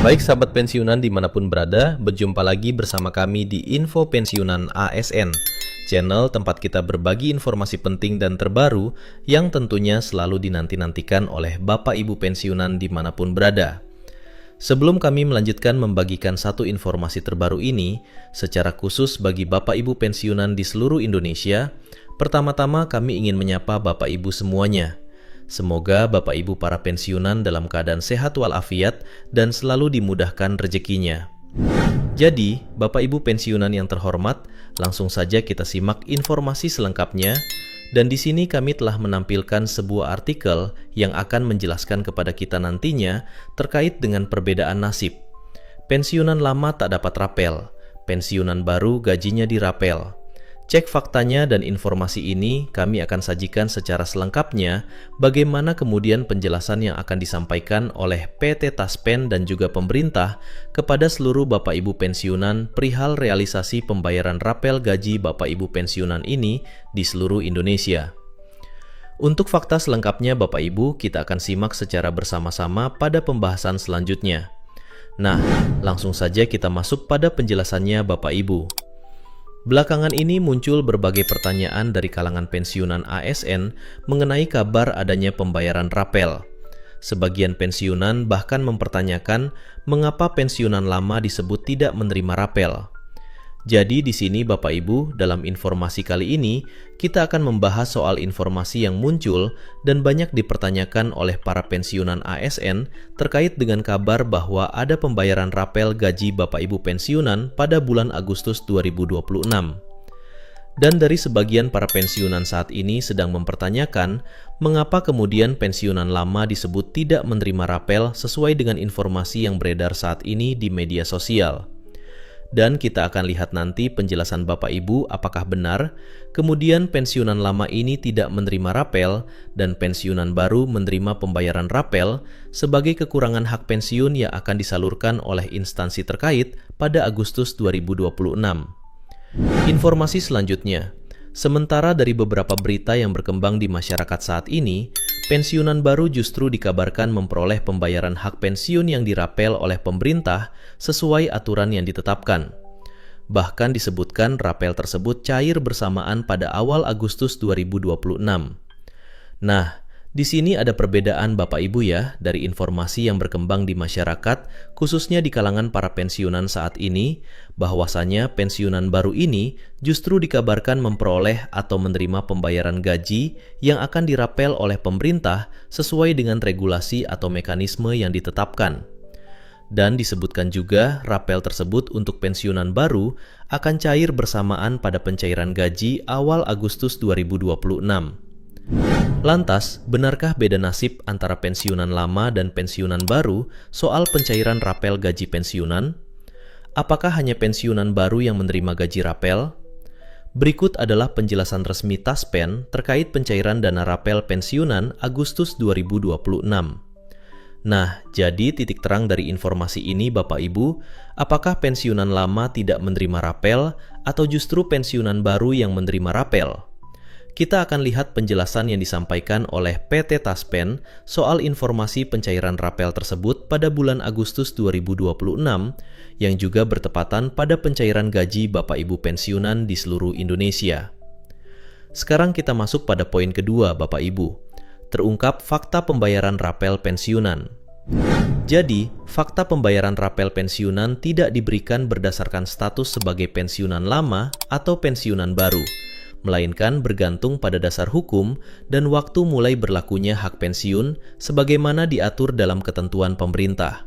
Baik sahabat pensiunan dimanapun berada, berjumpa lagi bersama kami di Info Pensiunan ASN, channel tempat kita berbagi informasi penting dan terbaru yang tentunya selalu dinanti-nantikan oleh Bapak Ibu pensiunan dimanapun berada. Sebelum kami melanjutkan membagikan satu informasi terbaru ini, secara khusus bagi Bapak Ibu pensiunan di seluruh Indonesia, pertama-tama kami ingin menyapa Bapak Ibu semuanya. Semoga Bapak Ibu para pensiunan dalam keadaan sehat walafiat dan selalu dimudahkan rezekinya. Jadi, Bapak Ibu pensiunan yang terhormat, langsung saja kita simak informasi selengkapnya. Dan di sini kami telah menampilkan sebuah artikel yang akan menjelaskan kepada kita nantinya terkait dengan perbedaan nasib. Pensiunan lama tak dapat rapel, pensiunan baru gajinya dirapel. Cek faktanya dan informasi ini kami akan sajikan secara selengkapnya bagaimana kemudian penjelasan yang akan disampaikan oleh PT Taspen dan juga pemerintah kepada seluruh Bapak Ibu pensiunan perihal realisasi pembayaran rapel gaji Bapak Ibu pensiunan ini di seluruh Indonesia. Untuk fakta selengkapnya Bapak Ibu kita akan simak secara bersama-sama pada pembahasan selanjutnya. Nah, langsung saja kita masuk pada penjelasannya Bapak Ibu. Belakangan ini muncul berbagai pertanyaan dari kalangan pensiunan ASN mengenai kabar adanya pembayaran rapel. Sebagian pensiunan bahkan mempertanyakan mengapa pensiunan lama disebut tidak menerima rapel. Jadi di sini Bapak Ibu, dalam informasi kali ini kita akan membahas soal informasi yang muncul dan banyak dipertanyakan oleh para pensiunan ASN terkait dengan kabar bahwa ada pembayaran rapel gaji Bapak Ibu pensiunan pada bulan Agustus 2026. Dan dari sebagian para pensiunan saat ini sedang mempertanyakan mengapa kemudian pensiunan lama disebut tidak menerima rapel sesuai dengan informasi yang beredar saat ini di media sosial. Dan kita akan lihat nanti penjelasan Bapak Ibu apakah benar, kemudian pensiunan lama ini tidak menerima rapel dan pensiunan baru menerima pembayaran rapel sebagai kekurangan hak pensiun yang akan disalurkan oleh instansi terkait pada Agustus 2026. Informasi selanjutnya, sementara dari beberapa berita yang berkembang di masyarakat saat ini, pensiunan baru justru dikabarkan memperoleh pembayaran hak pensiun yang dirapel oleh pemerintah sesuai aturan yang ditetapkan. Bahkan disebutkan rapel tersebut cair bersamaan pada awal Agustus 2026. Nah, di sini ada perbedaan Bapak Ibu ya dari informasi yang berkembang di masyarakat, khususnya di kalangan para pensiunan saat ini, bahwasanya pensiunan baru ini justru dikabarkan memperoleh atau menerima pembayaran gaji yang akan dirapel oleh pemerintah sesuai dengan regulasi atau mekanisme yang ditetapkan. Dan disebutkan juga rapel tersebut untuk pensiunan baru akan cair bersamaan pada pencairan gaji awal Agustus 2026. Lantas, benarkah beda nasib antara pensiunan lama dan pensiunan baru soal pencairan rapel gaji pensiunan? Apakah hanya pensiunan baru yang menerima gaji rapel? Berikut adalah penjelasan resmi Taspen terkait pencairan dana rapel pensiunan Agustus 2026. Nah, jadi titik terang dari informasi ini Bapak Ibu, apakah pensiunan lama tidak menerima rapel atau justru pensiunan baru yang menerima rapel? Kita akan lihat penjelasan yang disampaikan oleh PT Taspen soal informasi pencairan rapel tersebut pada bulan Agustus 2026 yang juga bertepatan pada pencairan gaji Bapak Ibu pensiunan di seluruh Indonesia. Sekarang kita masuk pada poin kedua Bapak Ibu, terungkap fakta pembayaran rapel pensiunan. Jadi, fakta pembayaran rapel pensiunan tidak diberikan berdasarkan status sebagai pensiunan lama atau pensiunan baru, melainkan bergantung pada dasar hukum dan waktu mulai berlakunya hak pensiun sebagaimana diatur dalam ketentuan pemerintah.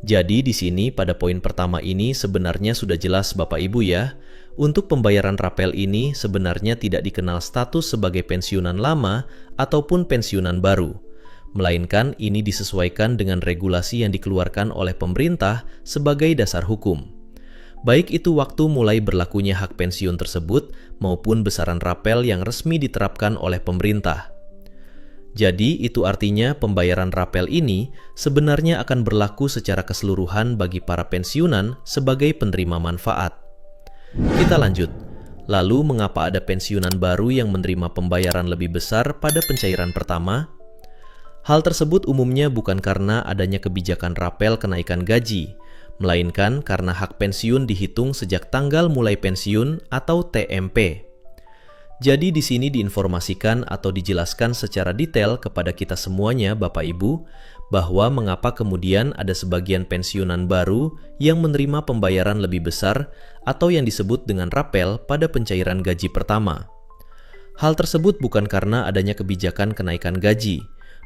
Jadi di sini pada poin pertama ini sebenarnya sudah jelas Bapak Ibu ya, untuk pembayaran rapel ini sebenarnya tidak dikenal status sebagai pensiunan lama ataupun pensiunan baru, melainkan ini disesuaikan dengan regulasi yang dikeluarkan oleh pemerintah sebagai dasar hukum. Baik itu waktu mulai berlakunya hak pensiun tersebut maupun besaran rapel yang resmi diterapkan oleh pemerintah. Jadi itu artinya pembayaran rapel ini sebenarnya akan berlaku secara keseluruhan bagi para pensiunan sebagai penerima manfaat. Kita lanjut. Lalu mengapa ada pensiunan baru yang menerima pembayaran lebih besar pada pencairan pertama? Hal tersebut umumnya bukan karena adanya kebijakan rapel kenaikan gaji, melainkan karena hak pensiun dihitung sejak tanggal mulai pensiun atau TMP. Jadi di sini diinformasikan atau dijelaskan secara detail kepada kita semuanya Bapak Ibu, bahwa mengapa kemudian ada sebagian pensiunan baru yang menerima pembayaran lebih besar atau yang disebut dengan rapel pada pencairan gaji pertama. Hal tersebut bukan karena adanya kebijakan kenaikan gaji,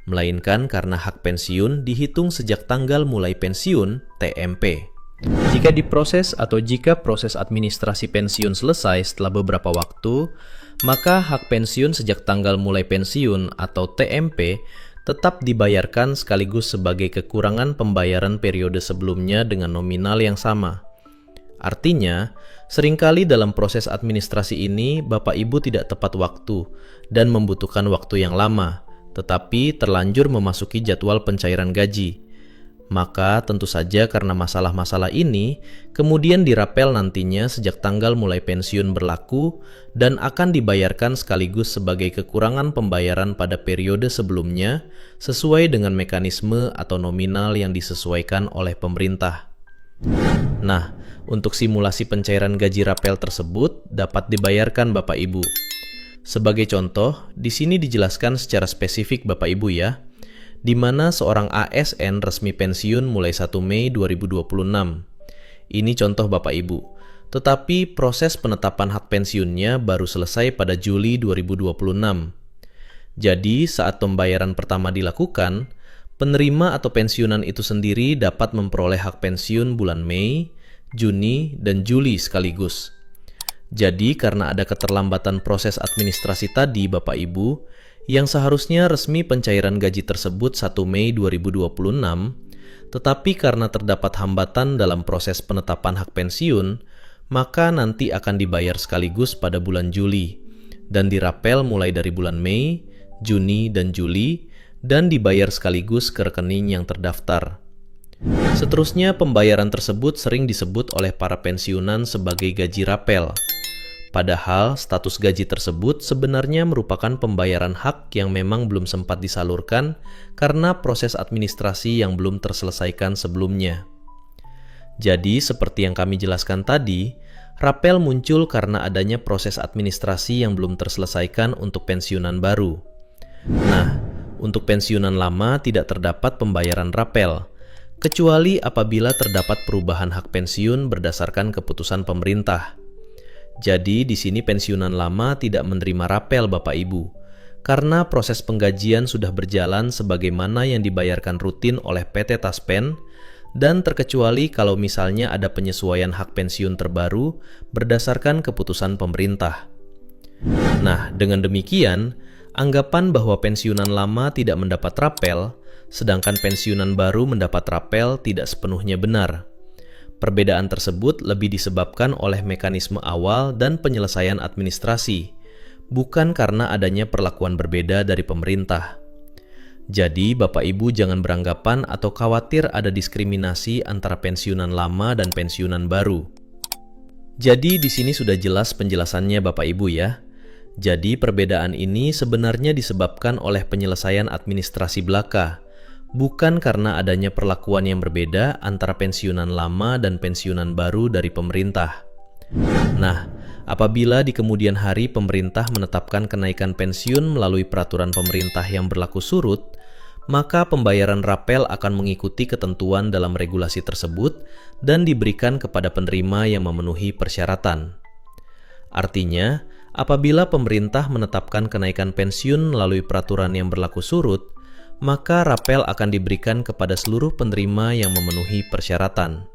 melainkan karena hak pensiun dihitung sejak tanggal mulai pensiun (TMP). Jika diproses atau jika proses administrasi pensiun selesai setelah beberapa waktu, maka hak pensiun sejak tanggal mulai pensiun atau TMP tetap dibayarkan sekaligus sebagai kekurangan pembayaran periode sebelumnya dengan nominal yang sama. Artinya, seringkali dalam proses administrasi ini Bapak Ibu tidak tepat waktu dan membutuhkan waktu yang lama, tetapi terlanjur memasuki jadwal pencairan gaji. Maka tentu saja karena masalah-masalah ini, kemudian dirapel nantinya sejak tanggal mulai pensiun berlaku dan akan dibayarkan sekaligus sebagai kekurangan pembayaran pada periode sebelumnya sesuai dengan mekanisme atau nominal yang disesuaikan oleh pemerintah. Nah, untuk simulasi pencairan gaji rapel tersebut dapat dibayarkan Bapak Ibu. Sebagai contoh, di sini dijelaskan secara spesifik Bapak Ibu ya, di mana seorang ASN resmi pensiun mulai 1 Mei 2026. Ini contoh Bapak Ibu. Tetapi proses penetapan hak pensiunnya baru selesai pada Juli 2026. Jadi, saat pembayaran pertama dilakukan, penerima atau pensiunan itu sendiri dapat memperoleh hak pensiun bulan Mei, Juni, dan Juli sekaligus. Jadi karena ada keterlambatan proses administrasi tadi Bapak Ibu, yang seharusnya resmi pencairan gaji tersebut 1 Mei 2026, tetapi karena terdapat hambatan dalam proses penetapan hak pensiun, maka nanti akan dibayar sekaligus pada bulan Juli, dan dirapel mulai dari bulan Mei, Juni, dan Juli, dan dibayar sekaligus ke rekening yang terdaftar. Seterusnya, pembayaran tersebut sering disebut oleh para pensiunan sebagai gaji rapel. Padahal status gaji tersebut sebenarnya merupakan pembayaran hak yang memang belum sempat disalurkan karena proses administrasi yang belum terselesaikan sebelumnya. Jadi, seperti yang kami jelaskan tadi, rapel muncul karena adanya proses administrasi yang belum terselesaikan untuk pensiunan baru. Nah, untuk pensiunan lama tidak terdapat pembayaran rapel, kecuali apabila terdapat perubahan hak pensiun berdasarkan keputusan pemerintah. Jadi di sini pensiunan lama tidak menerima rapel Bapak Ibu, karena proses penggajian sudah berjalan sebagaimana yang dibayarkan rutin oleh PT Taspen, dan terkecuali kalau misalnya ada penyesuaian hak pensiun terbaru berdasarkan keputusan pemerintah. Nah, dengan demikian, anggapan bahwa pensiunan lama tidak mendapat rapel, sedangkan pensiunan baru mendapat rapel tidak sepenuhnya benar. Perbedaan tersebut lebih disebabkan oleh mekanisme awal dan penyelesaian administrasi, bukan karena adanya perlakuan berbeda dari pemerintah. Jadi, Bapak Ibu jangan beranggapan atau khawatir ada diskriminasi antara pensiunan lama dan pensiunan baru. Jadi, di sini sudah jelas penjelasannya Bapak Ibu ya. Jadi, perbedaan ini sebenarnya disebabkan oleh penyelesaian administrasi belaka, bukan karena adanya perlakuan yang berbeda antara pensiunan lama dan pensiunan baru dari pemerintah. Nah, apabila di kemudian hari pemerintah menetapkan kenaikan pensiun melalui peraturan pemerintah yang berlaku surut, maka pembayaran rapel akan mengikuti ketentuan dalam regulasi tersebut dan diberikan kepada penerima yang memenuhi persyaratan. Artinya, apabila pemerintah menetapkan kenaikan pensiun melalui peraturan yang berlaku surut, maka rapel akan diberikan kepada seluruh penerima yang memenuhi persyaratan.